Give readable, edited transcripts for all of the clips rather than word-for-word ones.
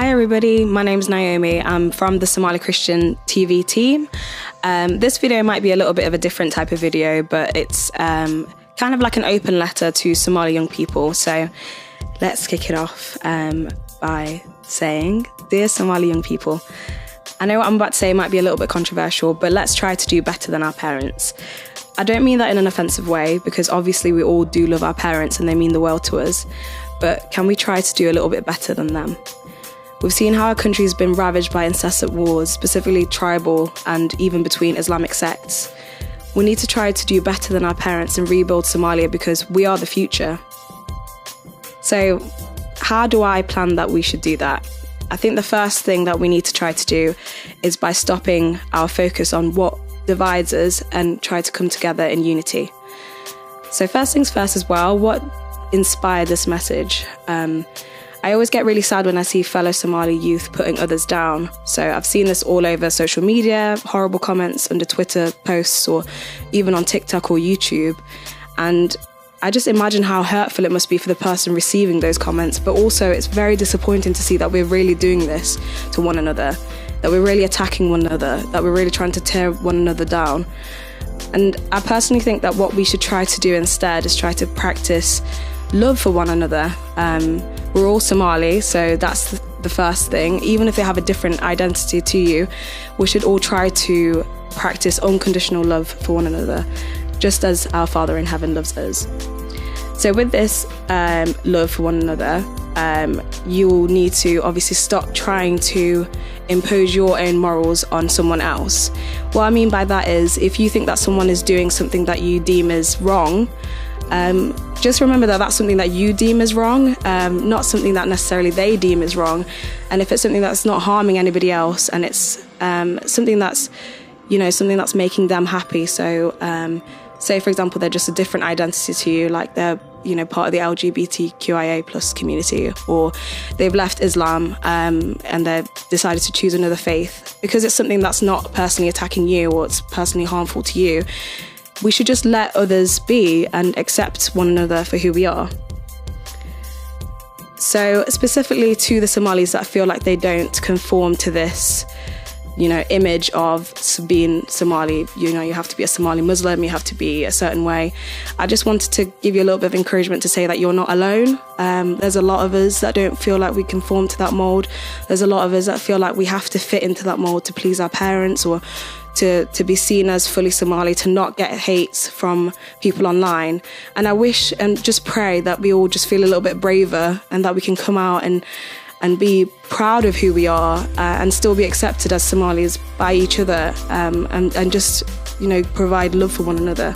Hi everybody, my name is Naomi. I'm from the Somali Christian TV team. This video might be a little bit of a different type of video, but it's kind of like an open letter to Somali young people. So let's kick it off by saying, dear Somali young people, I know what I'm about to say might be a little bit controversial, but let's try to do better than our parents. I don't mean that in an offensive way, because obviously we all do love our parents and they mean the world to us, but can we try to do a little bit better than them? We've seen how our country has been ravaged by incessant wars, specifically tribal and even between Islamic sects. We need to try to do better than our parents and rebuild Somalia because we are the future. So how do I plan that we should do that? I think the first thing that we need to try to do is by stopping our focus on what divides us and try to come together in unity. So first things first as well, what inspired this message? I always get really sad when I see fellow Somali youth putting others down. So I've seen this all over social media, horrible comments under Twitter posts or even on TikTok or YouTube. And I just imagine how hurtful it must be for the person receiving those comments. But also it's very disappointing to see that we're really doing this to one another, that we're really attacking one another, that we're really trying to tear one another down. And I personally think that what we should try to do instead is try to practice love for one another. We're all Somali, so that's the first thing. Even if they have a different identity to you, we should all try to practice unconditional love for one another, just as our Father in heaven loves us. So with this love for one another, you will need to obviously stop trying to impose your own morals on someone else. What I mean by that is, if you think that someone is doing something that you deem as wrong, just remember that that's something that you deem as wrong, not something that necessarily they deem as wrong. And if it's something that's not harming anybody else and it's something that's, something that's making them happy. So say, for example, they're just a different identity to you, like they're, part of the LGBTQIA plus community, or they've left Islam and they've decided to choose another faith. Because it's something that's not personally attacking you or it's personally harmful to you, we should just let others be and accept one another for who we are. So specifically to the Somalis that feel like they don't conform to this, image of being Somali, you have to be a Somali Muslim, you have to be a certain way. I just wanted to give you a little bit of encouragement to say that you're not alone. There's a lot of us that don't feel like we conform to that mold. There's a lot of us that feel like we have to fit into that mold to please our parents or to be seen as fully Somali, to not get hate from people online. And I wish and just pray that we all just feel a little bit braver and that we can come out and be proud of who we are and still be accepted as Somalis by each other and just, provide love for one another.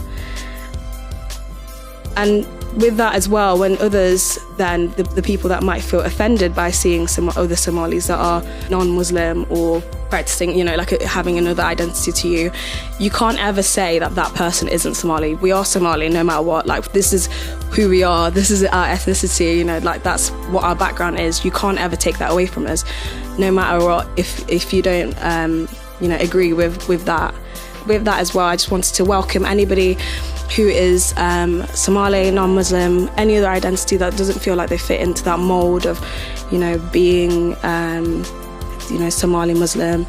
And with that as well, when others, then the people that might feel offended by seeing some other Somalis that are non-Muslim or practicing, having another identity to you, you can't ever say that that person isn't Somali. We are Somali no matter what. Like, this is who we are. This is our ethnicity. That's what our background is. You can't ever take that away from us, no matter what. If you don't, agree with that. With that as well, I just wanted to welcome anybody who is Somali, non-Muslim, any other identity that doesn't feel like they fit into that mold of, being, Somali Muslim.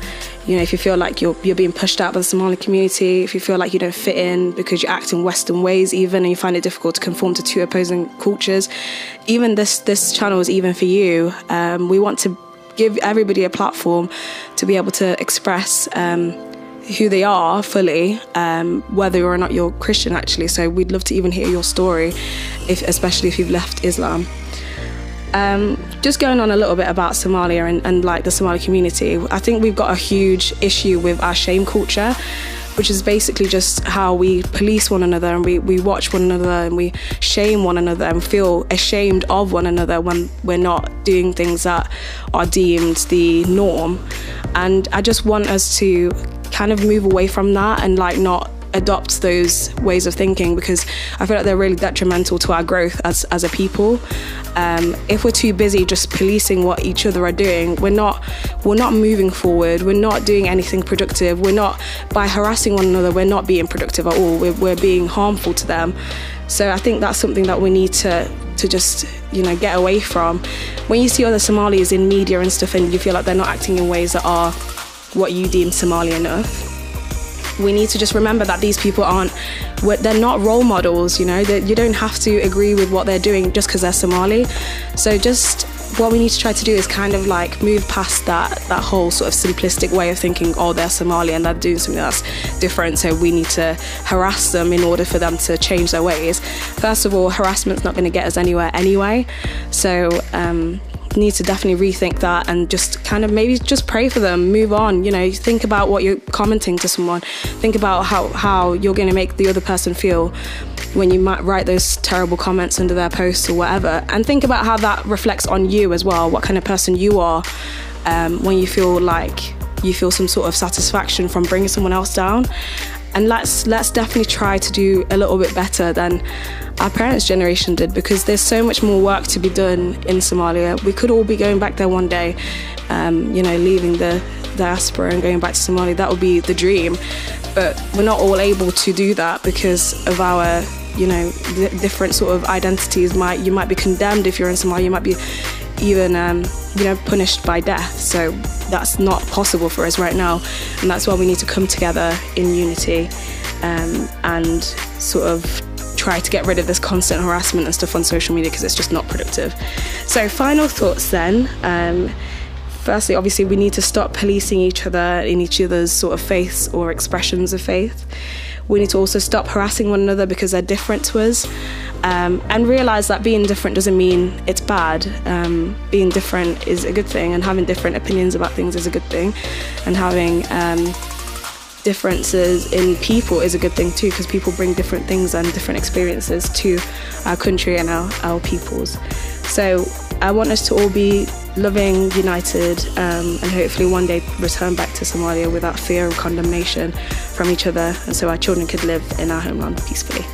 If you feel like you're being pushed out by the Somali community, if you feel like you don't fit in because you act in Western ways even and you find it difficult to conform to two opposing cultures, even this channel is even for you. We want to give everybody a platform to be able to express who they are fully, whether or not you're Christian actually. So we'd love to even hear your story, especially if you've left Islam. Just going on a little bit about Somalia and like the Somali community, I think we've got a huge issue with our shame culture, which is basically just how we police one another and we watch one another and we shame one another and feel ashamed of one another when we're not doing things that are deemed the norm. And I just want us to kind of move away from that and not adopt those ways of thinking, because I feel like they're really detrimental to our growth as a people. If we're too busy just policing what each other are doing, we're not moving forward. We're not doing anything productive. By harassing one another, we're not being productive at all. We're being harmful to them. So I think that's something that we need to just, get away from. When you see other Somalis in media and stuff and you feel like they're not acting in ways that are what you deem Somali enough, we need to just remember that these people they're not role models, that you don't have to agree with what they're doing just because they're Somali. So just what we need to try to do is kind of like move past that whole sort of simplistic way of thinking, oh, they're Somali and they're doing something that's different, so we need to harass them in order for them to change their ways. First of all, harassment's not going to get us anywhere anyway. So need to definitely rethink that and just kind of maybe just pray for them, move on. Think about what you're commenting to someone. Think about how you're going to make the other person feel when you might write those terrible comments under their posts or whatever, and think about how that reflects on you as well, what kind of person you are when you feel like you feel some sort of satisfaction from bringing someone else down. And let's definitely try to do a little bit better than our parents' generation did, because there's so much more work to be done in Somalia. We could all be going back there one day, leaving the diaspora and going back to Somalia. That would be the dream. But we're not all able to do that because of our, different sort of identities. You might be condemned if you're in Somalia. You might be even, punished by death. So that's not possible for us right now. And that's why we need to come together in unity and sort of try to get rid of this constant harassment and stuff on social media, because it's just not productive. So final thoughts then. Firstly, obviously, we need to stop policing each other in each other's sort of faiths or expressions of faith. We need to also stop harassing one another because they're different to us, and realise that being different doesn't mean it's bad. Being different is a good thing, and having different opinions about things is a good thing, and having differences in people is a good thing too, because people bring different things and different experiences to our country and our peoples. So I want us to all be loving, united, and hopefully one day return back to Somalia without fear or condemnation from each other, and so our children could live in our homeland peacefully.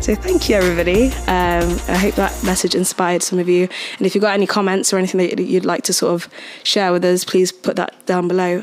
So thank you, everybody. I hope that message inspired some of you. And if you've got any comments or anything that you'd like to sort of share with us, please put that down below.